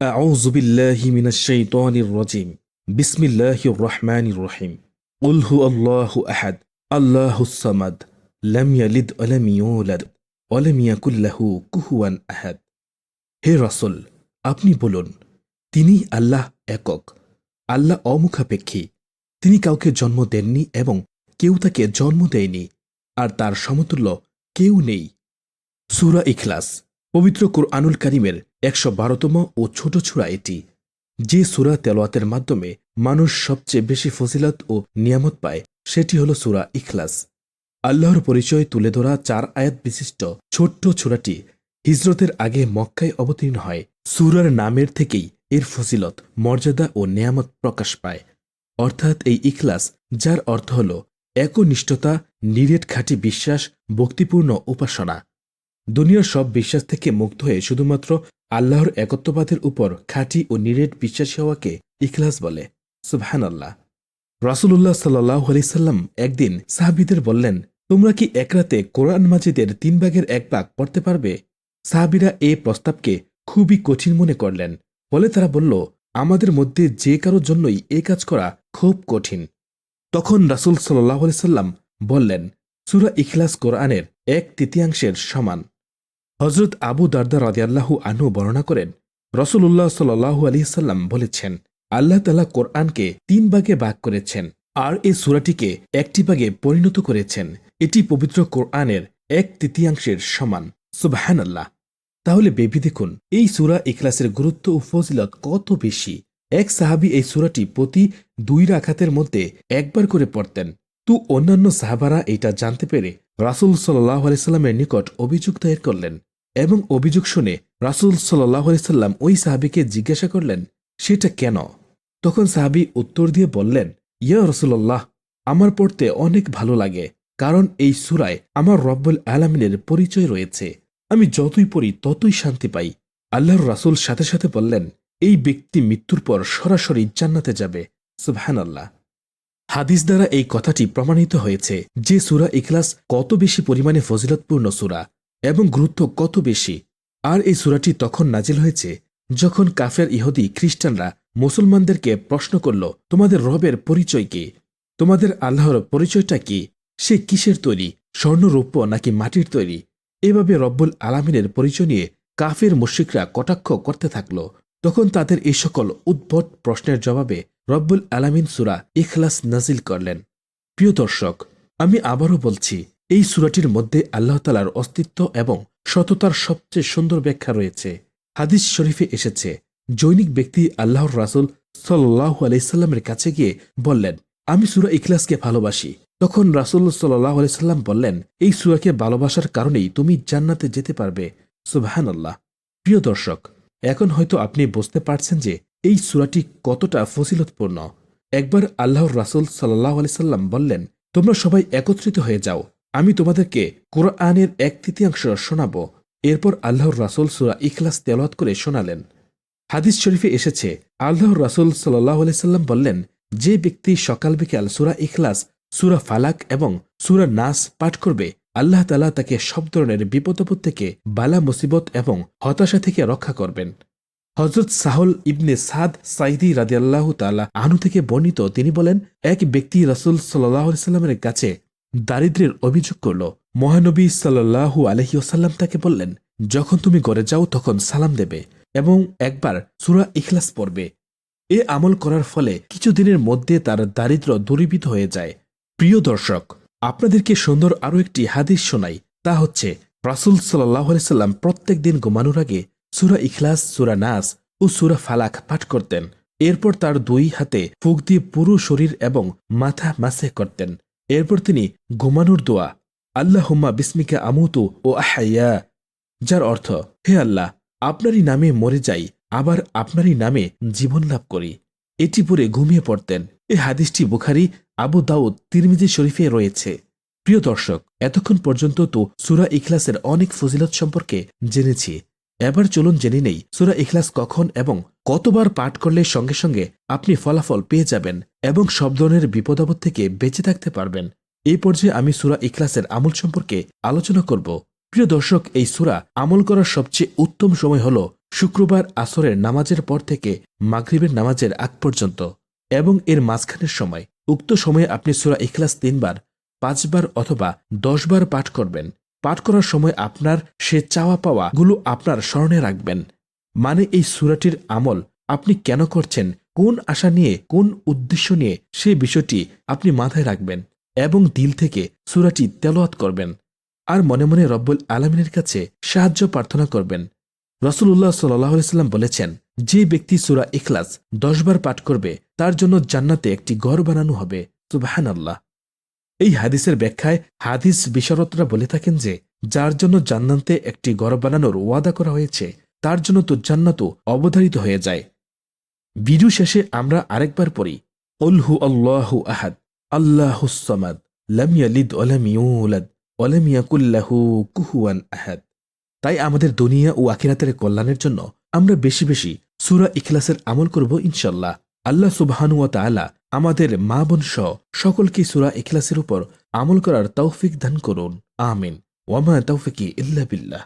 أعوذ بالله من الشيطان الرجيم بسم الله الرحمن الرحيم قل هو الله أحد الله الصمد لم يلد ولم يولد ولم يكن له كفوا أحد হে রাসূল, আপনি বলুন, তিনি আল্লাহ একক, আল্লাহ অমুখাপেক্ষী। তিনি কাউকে জন্ম দেননি এবং কেউ তাকে জন্ম দেয়নি, আর তার সমতুল্য কেউ নেই। সূরা ইখলাস পবিত্র কুরআনুল কারীমের ১১২তম ও ছোট সূরা এটি। যে সূরা তেলাওয়াতের মাধ্যমে মানুষ সবচেয়ে বেশি ফজিলত ও নিয়ামত পায় সেটি হল সূরা ইখলাস। আল্লাহর পরিচয় তুলে ধরা ৪ আয়াত বিশিষ্ট ছোট্ট সূরাটি হিজরতের আগে মক্কায় অবতীর্ণ হয়। সূরার নামের থেকেই এর ফজিলত, মর্যাদা ও নেয়ামত প্রকাশ পায়। অর্থাৎ এই ইখলাস, যার অর্থ হল একনিষ্ঠতা, নিরেট খাঁটি বিশ্বাস, ভক্তিপূর্ণ উপাসনা। দুনিয়ার সব বিশ্বাস থেকে মুক্ত হয়ে শুধুমাত্র আল্লাহর একত্ববাদের উপর খাঁটি ও নিরেট বিশ্বাসী হওয়াকে ইখলাস বলে। সুবহানাল্লাহ। রাসূলুল্লাহ সাল্লাল্লাহু আলাইহি সাল্লাম একদিন সাহাবীদের বললেন, তোমরা কি এক রাতে কোরআন মাজিদের ৩ ভাগের ১ ভাগ পড়তে পারবে? সাহাবীরা এই প্রস্তাবকে খুবই কঠিন মনে করলেন। ফলে তারা বলল, আমাদের মধ্যে যে কারোর জন্যই এই কাজ করা খুব কঠিন। তখন রাসূল সাল্লাল্লাহু আলাইহি সাল্লাম বললেন, সূরা ইখলাস কোরআনের ১/৩ সমান। হযরত আবু দারদা রাদিয়াল্লাহু আনহু বর্ণনা করেন, রাসূলুল্লাহ সাল্লাল্লাহু আলাইহি সাল্লাম বলেছেন, আল্লাহ তাআলা কোরআনকে ৩ ভাগে ভাগ করেছেন আর এই সূরাটিকে একটি ভাগে পরিণত করেছেন। এটি পবিত্র কোরআনের ১/৩ সমান। সুবহানাল্লাহ। তাহলে ভেবে দেখুন এই সূরা ইখলাসের গুরুত্ব ও ফজিলত কত বেশি। এক সাহাবী এই সূরাটি প্রতি ২ রাকাতের মধ্যে একবার করে পড়তেন। তো অন্যান্য সাহাবারা এটা জানতে পেরে রাসূল সাল্লাল্লাহু আলাইহি সাল্লামের নিকট অভিযোগ দায়ের করলেন এবং অভিযোগ শুনে রাসূল সাল্লাল্লাহু আলাইহি সাল্লাম ওই সাহাবীকে জিজ্ঞাসা করলেন, সেটা কেন? তখন সাহাবী উত্তর দিয়ে বললেন, ইয়া রাসূলুল্লাহ, আমার পড়তে অনেক ভালো লাগে, কারণ এই সূরায় আমার রব্বুল আলামিনের পরিচয় রয়েছে। আমি যতই পড়ি ততই শান্তি পাই। আল্লাহর রাসূল সাথে সাথে বললেন, এই ব্যক্তি মৃত্যুর পর সরাসরি জান্নাতে যাবে। সুবহানাল্লাহ। হাদিস দ্বারা এই কথাটি প্রমাণিত হয়েছে যে সূরা ইখলাস কত বেশি পরিমাণে ফজিলতপূর্ণ সূরা এবং গুরুত্ব কত বেশি। আর এই সূরাটি তখন নাজিল হয়েছে যখন কাফের ইহুদি খ্রিস্টানরা মুসলমানদেরকে প্রশ্ন করল, তোমাদের রবের পরিচয় কি? তোমাদের আল্লাহর পরিচয়টা কি? সে কিসের তৈরি, স্বর্ণ রৌপ্য নাকি মাটির তৈরি? এভাবে রব্বুল আলামিনের পরিচয় নিয়ে কাফের মুশরিকরা কটাক্ষ করতে থাকল। তখন তাদের এই সকল উদ্ভট প্রশ্নের জবাবে রব্বুল আলামিন সূরা ইখলাস নাজিল করলেন। প্রিয় দর্শক, আমি আবারও বলছি, এই সূরাটির মধ্যে আল্লাহ তাআলার অস্তিত্ব এবং সততার সবচেয়ে সুন্দর ব্যাখ্যা রয়েছে। হাদিস শরীফে এসেছে, জৈনিক ব্যক্তি আল্লাহর রাসূল সাল্লাল্লাহু আলাইহি সাল্লামের কাছে গিয়ে বললেন, আমি সূরা ইখলাসকে ভালোবাসি। তখন রাসূল সাল্লাল্লাহু আলাইহি সাল্লাম বললেন, এই সূরাকে ভালোবাসার কারণেই তুমি জান্নাতে যেতে পারবে। সুবহানাল্লাহ। প্রিয় দর্শক, এখন হয়তো আপনি বুঝতে পারছেন যে এই সূরাটি কতটা ফজিলতপূর্ণ। একবার আল্লাহর রাসূল সাল্লাল্লাহু আলাইহি সাল্লাম বললেন, তোমরা সবাই একত্রিত হয়ে যাও, আমি তোমাদেরকে কোরআনের ১/৩ শোনাব। এরপর আল্লাহর রাসূল সূরা ইখলাস তেলাওয়াত করে শোনালেন। হাদিস শরীফে এসেছে, আল্লাহর রাসূল সাল্লাল্লাহু আলাইহি সাল্লাম বললেন, যে ব্যক্তি সকাল বিকাল সূরা ইখলাস, সূরা ফালাক এবং সূরা নাস পাঠ করবে, আল্লাহ তাআলা তাকে সব ধরনের বিপদ-আপদ থেকে, বালা মুসিবত এবং হতাশা থেকে রক্ষা করবেন। হযরত সাহল ইবনে সাদ সাঈদী রাদিয়াল্লাহু তাআলা আনহু থেকে বর্ণিত, তিনি বলেন, এক ব্যক্তি রাসূল সাল্লাল্লাহু আলাইহি সাল্লামের কাছে দারিদ্র্যের অভিযোগ করল। মহানবী সাল্লাল্লাহু আলাইহি ওয়াসাল্লাম তাকে বললেন, যখন তুমি ঘরে যাও তখন সালাম দেবে এবং একবার সূরা ইখলাস পড়বে। এ আমল করার ফলে কিছুদিনের মধ্যে তার দারিদ্র্য দূরীভূত হয়ে যায়। প্রিয় দর্শক, আপনাদেরকে সুন্দর আরও একটি হাদিস শোনাই। তা হচ্ছে, রাসূল সাল্লাল্লাহু আলাইহি সাল্লাম প্রত্যেক দিন ঘুমানোর আগে সূরা ইখলাস, সূরা নাস ও সূরা ফালাক পাঠ করতেন। এরপর তার ২ হাতে ফুঁক দিয়ে পুরো শরীর এবং মাথা মাসে করতেন। এরপর তিনি ঘুমানোর দোয়া, আল্লাহুম্মা বিসমিকা আমুতু ও আহইয়া, যার অর্থ, হে আল্লাহ, আপনারই নামে মরে যাই, আবার আপনারই নামে জীবন লাভ করি, এটি পড়ে ঘুমিয়ে পড়তেন। এই হাদিসটি বুখারী, আবু দাউদ, তিরমিজি শরীফে রয়েছে। প্রিয় দর্শক, এতক্ষণ পর্যন্ত তো সূরা ইখলাসের অনেক ফজিলত সম্পর্কে জেনেছি। এবার চলুন জেনে নেই সূরা ইখলাস কখন এবং কতবার পাঠ করলে সঙ্গে সঙ্গে আপনি ফলাফল পেয়ে যাবেন এবং সব ধরনের বিপদ-আপদ থেকে বেঁচে থাকতে পারবেন। এই পর্যায়ে আমি সূরা ইখলাসের আমল সম্পর্কে আলোচনা করব। প্রিয় দর্শক, এই সূরা আমল করার সবচেয়ে উত্তম সময় হল শুক্রবার আসরের নামাজের পর থেকে মাগরিবের নামাজের আগ পর্যন্ত এবং এর মাঝখানের সময়। উক্ত সময়ে আপনি সূরা ইখলাস 3 বার, 5 বার অথবা 10 বার পাঠ করবেন। পাঠ করার সময় আপনার সে চাওয়া পাওয়া গুলো আপনার স্মরণে রাখবেন। মানে এই সূরাটির আমল আপনি কেন করছেন, কোন আশা নিয়ে, কোন উদ্দেশ্য নিয়ে, সেই বিষয়টি আপনি মাথায় রাখবেন এবং দিল থেকে সূরাটি তেলাওয়াত করবেন আর মনে মনে রব্বুল আলামিনের কাছে সাহায্য প্রার্থনা করবেন। রাসূলুল্লাহ সাল্লাল্লাহু আলাইহি সাল্লাম বলেছেন, যে ব্যক্তি সূরা ইখলাস 10 বার পাঠ করবে তার জন্য জান্নাতে একটি ঘর বানানো হবে। সুবহানাল্লাহ। এই হাদিসের ব্যাখ্যায় হাদিস বিশারদরা বলে থাকেন যে, যার জন্য জান্নাতে একটি ঘর বানানোর ওয়াদা করা হয়েছে তার জন্য তো জান্নাতও অবধারিত হয়ে যায়। ভিডিও শেষে আমরা আরেকবার পড়ি, কুল হু আল্লাহু আহাদ আল্লাহুস সামাদ লাম ইয়ালিদ ওয়া লাম ইউলাদ ওয়া লাম ইয়াকুল লাহু কুফুয়ান আহাদ। তাই আমাদের দুনিয়া ও আখিরাতের কল্যাণের জন্য আমরা বেশি বেশি সূরা ইখলাসের আমল করব ইনশাআল্লাহ। আল্লাহ সুবহানাহু ওয়া তাআলা আমাদের মা বোন সহ সকলকে সূরা ইখলাসের উপর আমল করার তৌফিক দান করুন। আমিন। ওয়া মা তাওফিকি ইল্লা বিল্লাহ।